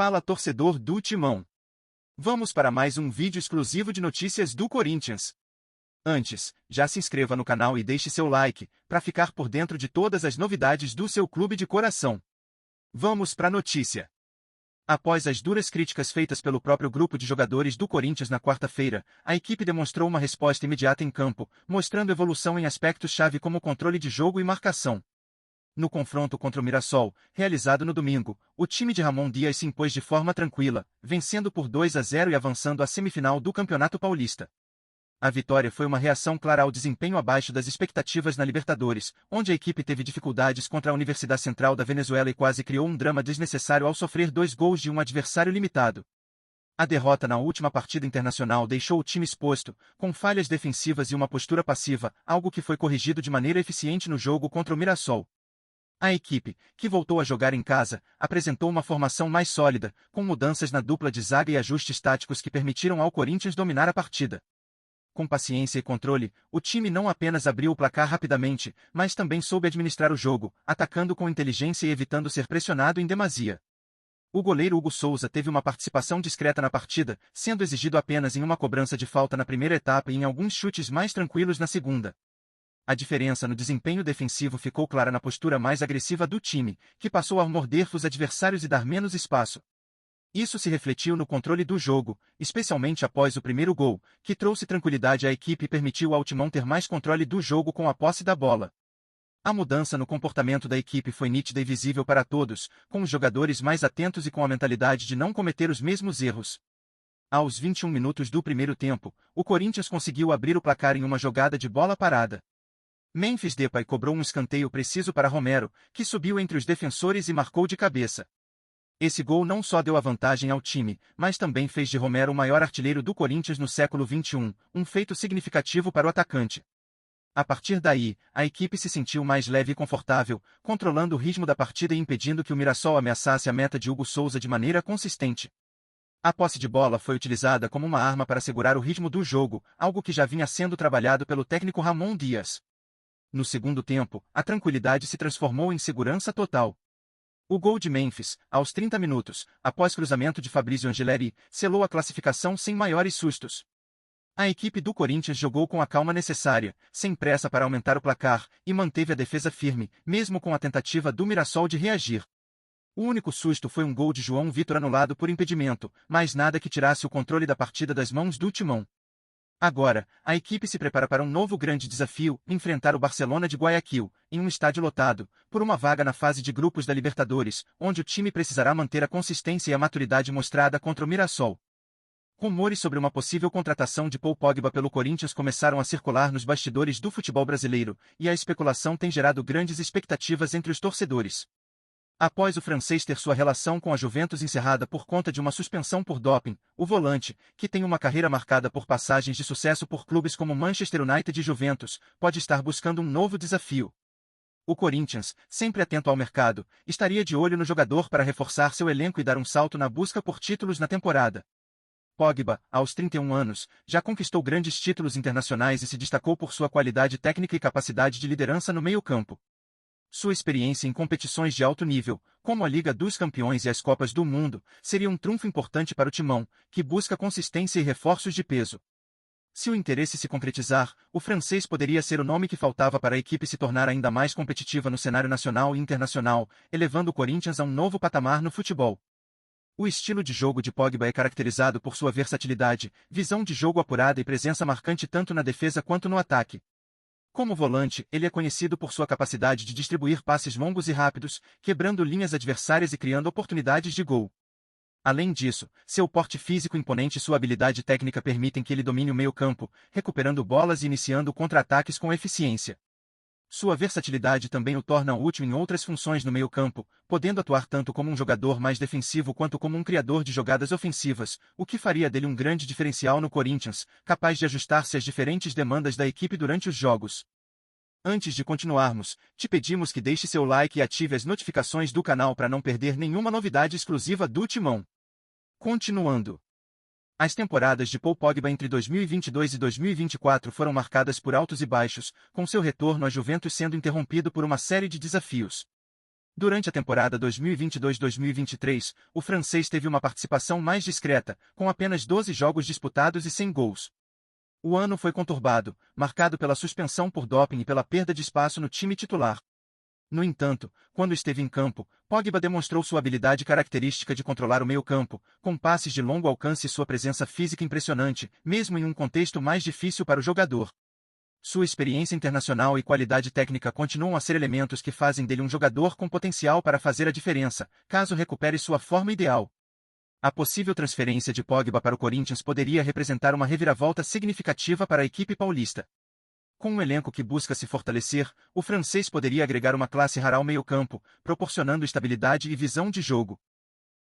Fala, torcedor do Timão! Vamos para mais um vídeo exclusivo de notícias do Corinthians. Antes, já se inscreva no canal e deixe seu like, para ficar por dentro de todas as novidades do seu clube de coração. Vamos para a notícia. Após as duras críticas feitas pelo próprio grupo de jogadores do Corinthians na quarta-feira, a equipe demonstrou uma resposta imediata em campo, mostrando evolução em aspectos-chave como controle de jogo e marcação. No confronto contra o Mirassol, realizado no domingo, o time de Ramon Dias se impôs de forma tranquila, vencendo por 2-0 e avançando à semifinal do Campeonato Paulista. A vitória foi uma reação clara ao desempenho abaixo das expectativas na Libertadores, onde a equipe teve dificuldades contra a Universidade Central da Venezuela e quase criou um drama desnecessário ao sofrer 2 gols de um adversário limitado. A derrota na última partida internacional deixou o time exposto, com falhas defensivas e uma postura passiva, algo que foi corrigido de maneira eficiente no jogo contra o Mirassol. A equipe, que voltou a jogar em casa, apresentou uma formação mais sólida, com mudanças na dupla de zaga e ajustes táticos que permitiram ao Corinthians dominar a partida. Com paciência e controle, o time não apenas abriu o placar rapidamente, mas também soube administrar o jogo, atacando com inteligência e evitando ser pressionado em demasia. O goleiro Hugo Souza teve uma participação discreta na partida, sendo exigido apenas em uma cobrança de falta na primeira etapa e em alguns chutes mais tranquilos na segunda. A diferença no desempenho defensivo ficou clara na postura mais agressiva do time, que passou a morder os adversários e dar menos espaço. Isso se refletiu no controle do jogo, especialmente após o primeiro gol, que trouxe tranquilidade à equipe e permitiu ao Timão ter mais controle do jogo com a posse da bola. A mudança no comportamento da equipe foi nítida e visível para todos, com os jogadores mais atentos e com a mentalidade de não cometer os mesmos erros. Aos 21 minutos do primeiro tempo, o Corinthians conseguiu abrir o placar em uma jogada de bola parada. Memphis Depay cobrou um escanteio preciso para Romero, que subiu entre os defensores e marcou de cabeça. Esse gol não só deu a vantagem ao time, mas também fez de Romero o maior artilheiro do Corinthians no século XXI, um feito significativo para o atacante. A partir daí, a equipe se sentiu mais leve e confortável, controlando o ritmo da partida e impedindo que o Mirassol ameaçasse a meta de Hugo Souza de maneira consistente. A posse de bola foi utilizada como uma arma para segurar o ritmo do jogo, algo que já vinha sendo trabalhado pelo técnico Ramon Dias. No segundo tempo, a tranquilidade se transformou em segurança total. O gol de Memphis, aos 30 minutos, após cruzamento de Fabrício Angeleri, selou a classificação sem maiores sustos. A equipe do Corinthians jogou com a calma necessária, sem pressa para aumentar o placar, e manteve a defesa firme, mesmo com a tentativa do Mirassol de reagir. O único susto foi um gol de João Vitor anulado por impedimento, mas nada que tirasse o controle da partida das mãos do Timão. Agora, a equipe se prepara para um novo grande desafio, enfrentar o Barcelona de Guayaquil, em um estádio lotado, por uma vaga na fase de grupos da Libertadores, onde o time precisará manter a consistência e a maturidade mostrada contra o Mirassol. Rumores sobre uma possível contratação de Paul Pogba pelo Corinthians começaram a circular nos bastidores do futebol brasileiro, e a especulação tem gerado grandes expectativas entre os torcedores. Após o francês ter sua relação com a Juventus encerrada por conta de uma suspensão por doping, o volante, que tem uma carreira marcada por passagens de sucesso por clubes como Manchester United e Juventus, pode estar buscando um novo desafio. O Corinthians, sempre atento ao mercado, estaria de olho no jogador para reforçar seu elenco e dar um salto na busca por títulos na temporada. Pogba, aos 31 anos, já conquistou grandes títulos internacionais e se destacou por sua qualidade técnica e capacidade de liderança no meio-campo. Sua experiência em competições de alto nível, como a Liga dos Campeões e as Copas do Mundo, seria um trunfo importante para o Timão, que busca consistência e reforços de peso. Se o interesse se concretizar, o francês poderia ser o nome que faltava para a equipe se tornar ainda mais competitiva no cenário nacional e internacional, elevando o Corinthians a um novo patamar no futebol. O estilo de jogo de Pogba é caracterizado por sua versatilidade, visão de jogo apurada e presença marcante tanto na defesa quanto no ataque. Como volante, ele é conhecido por sua capacidade de distribuir passes longos e rápidos, quebrando linhas adversárias e criando oportunidades de gol. Além disso, seu porte físico imponente e sua habilidade técnica permitem que ele domine o meio-campo, recuperando bolas e iniciando contra-ataques com eficiência. Sua versatilidade também o torna útil em outras funções no meio-campo, podendo atuar tanto como um jogador mais defensivo quanto como um criador de jogadas ofensivas, o que faria dele um grande diferencial no Corinthians, capaz de ajustar-se às diferentes demandas da equipe durante os jogos. Antes de continuarmos, te pedimos que deixe seu like e ative as notificações do canal para não perder nenhuma novidade exclusiva do Timão. Continuando. As temporadas de Paul Pogba entre 2022 e 2024 foram marcadas por altos e baixos, com seu retorno à Juventus sendo interrompido por uma série de desafios. Durante a temporada 2022-2023, o francês teve uma participação mais discreta, com apenas 12 jogos disputados e 100 gols. O ano foi conturbado, marcado pela suspensão por doping e pela perda de espaço no time titular. No entanto, quando esteve em campo, Pogba demonstrou sua habilidade característica de controlar o meio-campo, com passes de longo alcance e sua presença física impressionante, mesmo em um contexto mais difícil para o jogador. Sua experiência internacional e qualidade técnica continuam a ser elementos que fazem dele um jogador com potencial para fazer a diferença, caso recupere sua forma ideal. A possível transferência de Pogba para o Corinthians poderia representar uma reviravolta significativa para a equipe paulista. Com um elenco que busca se fortalecer, o francês poderia agregar uma classe rara ao meio-campo, proporcionando estabilidade e visão de jogo.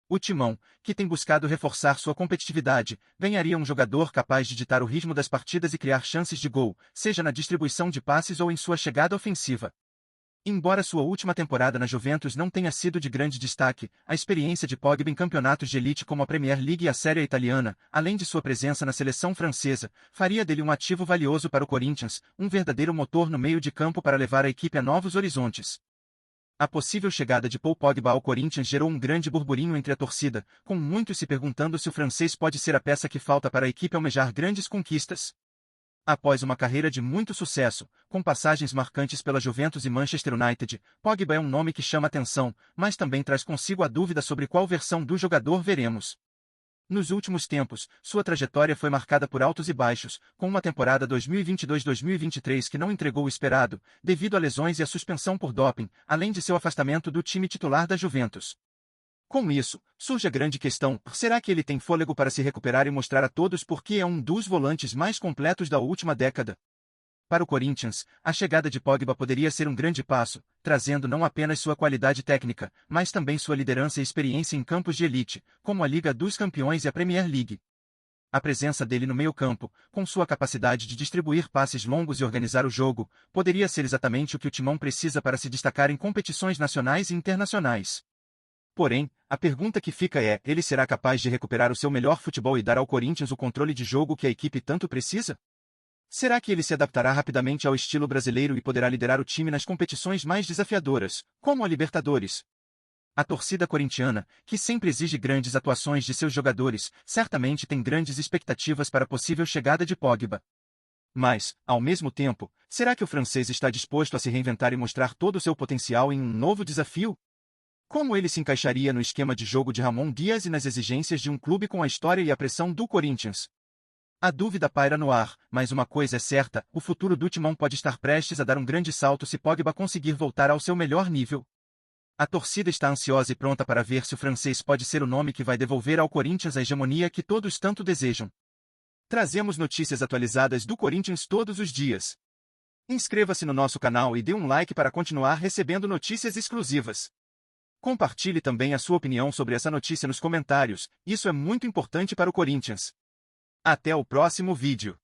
O Timão, que tem buscado reforçar sua competitividade, ganharia um jogador capaz de ditar o ritmo das partidas e criar chances de gol, seja na distribuição de passes ou em sua chegada ofensiva. Embora sua última temporada na Juventus não tenha sido de grande destaque, a experiência de Pogba em campeonatos de elite como a Premier League e a Série A italiana, além de sua presença na seleção francesa, faria dele um ativo valioso para o Corinthians, um verdadeiro motor no meio de campo para levar a equipe a novos horizontes. A possível chegada de Paul Pogba ao Corinthians gerou um grande burburinho entre a torcida, com muitos se perguntando se o francês pode ser a peça que falta para a equipe almejar grandes conquistas. Após uma carreira de muito sucesso, com passagens marcantes pela Juventus e Manchester United, Pogba é um nome que chama atenção, mas também traz consigo a dúvida sobre qual versão do jogador veremos. Nos últimos tempos, sua trajetória foi marcada por altos e baixos, com uma temporada 2022-2023 que não entregou o esperado, devido a lesões e a suspensão por doping, além de seu afastamento do time titular da Juventus. Com isso, surge a grande questão: será que ele tem fôlego para se recuperar e mostrar a todos por que é um dos volantes mais completos da última década? Para o Corinthians, a chegada de Pogba poderia ser um grande passo, trazendo não apenas sua qualidade técnica, mas também sua liderança e experiência em campos de elite, como a Liga dos Campeões e a Premier League. A presença dele no meio-campo, com sua capacidade de distribuir passes longos e organizar o jogo, poderia ser exatamente o que o Timão precisa para se destacar em competições nacionais e internacionais. Porém, a pergunta que fica é: ele será capaz de recuperar o seu melhor futebol e dar ao Corinthians o controle de jogo que a equipe tanto precisa? Será que ele se adaptará rapidamente ao estilo brasileiro e poderá liderar o time nas competições mais desafiadoras, como a Libertadores? A torcida corintiana, que sempre exige grandes atuações de seus jogadores, certamente tem grandes expectativas para a possível chegada de Pogba. Mas, ao mesmo tempo, será que o francês está disposto a se reinventar e mostrar todo o seu potencial em um novo desafio? Como ele se encaixaria no esquema de jogo de Ramon Dias e nas exigências de um clube com a história e a pressão do Corinthians? A dúvida paira no ar, mas uma coisa é certa: o futuro do Timão pode estar prestes a dar um grande salto se Pogba conseguir voltar ao seu melhor nível. A torcida está ansiosa e pronta para ver se o francês pode ser o nome que vai devolver ao Corinthians a hegemonia que todos tanto desejam. Trazemos notícias atualizadas do Corinthians todos os dias. Inscreva-se no nosso canal e dê um like para continuar recebendo notícias exclusivas. Compartilhe também a sua opinião sobre essa notícia nos comentários, isso é muito importante para o Corinthians. Até o próximo vídeo.